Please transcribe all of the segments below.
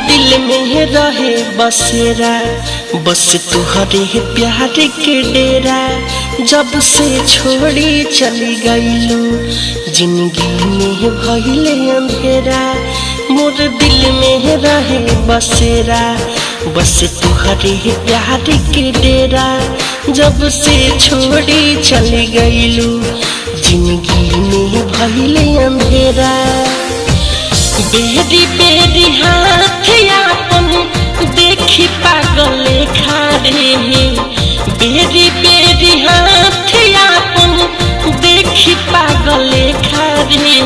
दिल में रहे बसेरा, बस तुहरे प्यार के डेरा। जब से छोड़ी चली गईलू, जिंदगी में भइले अंधेरा। मोर दिल में रहे बसेरा, बस तुहरे प्यार के डेरा। जब से छोड़ी चली गईलू, जिंदगी में भइले अंधेरा। बेरी बेरी हाथ आपन देखी पागल खारे। बेरी बेरी हाथ आपन देखी पागल खारे।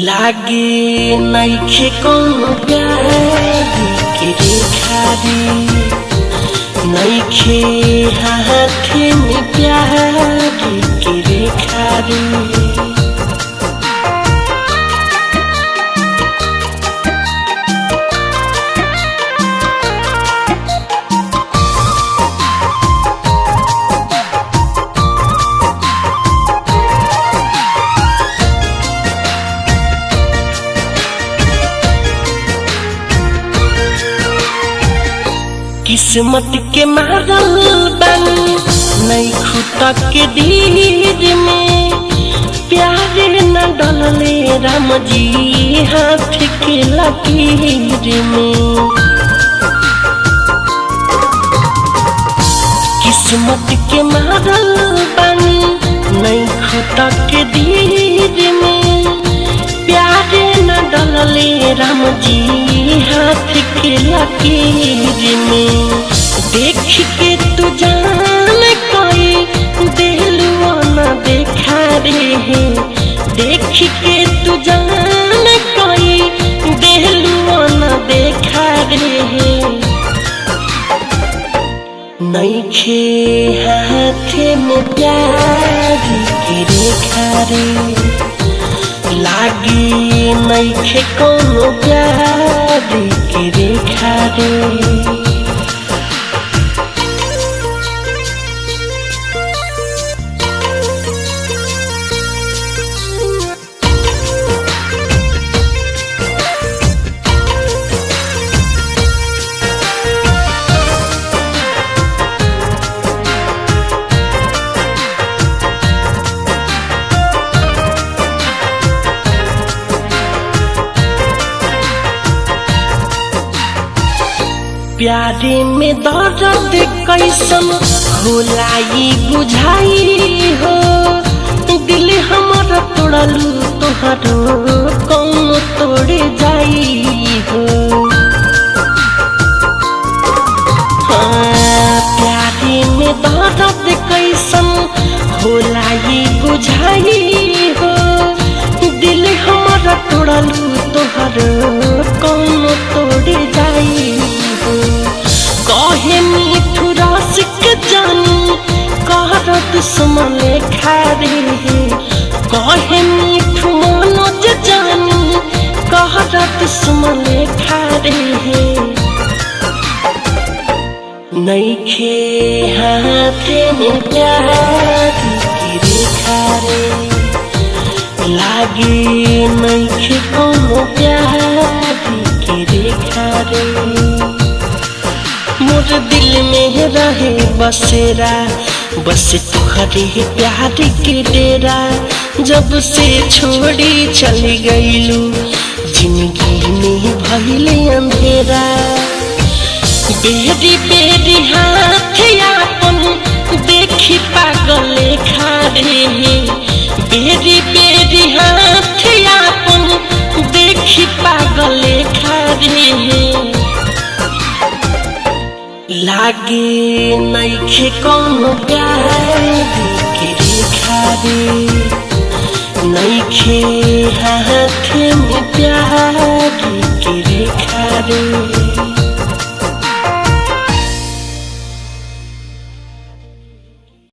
लागे नइखे कौनो प्यार के रेखा रे। नइखे हाथ में प्यार के रेखा रे। किस्मत के मारल बानी नहीं खुदा के धीर में। प्यार न डलले राम जी हाथ के लकीर में। किस्मत के मारल बानी नहीं खुदा के धीर में। प्यार न डलले राम जी हाथ के लकीर में। देख के तू जान कोई दिलवा न देखा रे। देख के तू जान कोई दिलवा न देखा रे। नइखे हाथ में प्यार के रेखा रे। लागे नइखे कौनो प्यार के रेखा रे। प्यारे में दर्द कैसन होला ई बुझाई हो। दिल हमारा तोड़लू तोहरो कौन तोड़े जाई हो। हाँ, प्यारे में दर्द कैसन होला ई बुझाई हो। दिल हमारा तोड़लू तोहरो कौन तोड़े जाई। कहे मीठू रस के जानी कहर दुश्मन खारे। कहे मीठू मनोज जानी कहर दुश्मन खारे। नइखे हाथ में प्यार की रेखा रे। लागे नइखे कौनो प्यार की रेखा रे। मोर दिल में रहे बसेरा, बस तुहरे प्यार के डेरा। जब से छोड़ी चली गईलू, जिंदगी में भइले अंधेरा। बेरी बेरी हाथ आपन देखी पागल खारे। बेरी बेरी हाथ आपन देखी पागल खारे। लागे नइखे कौनो प्यार के रेखा रे। नइखे हाथ में प्यार के रेखा रे।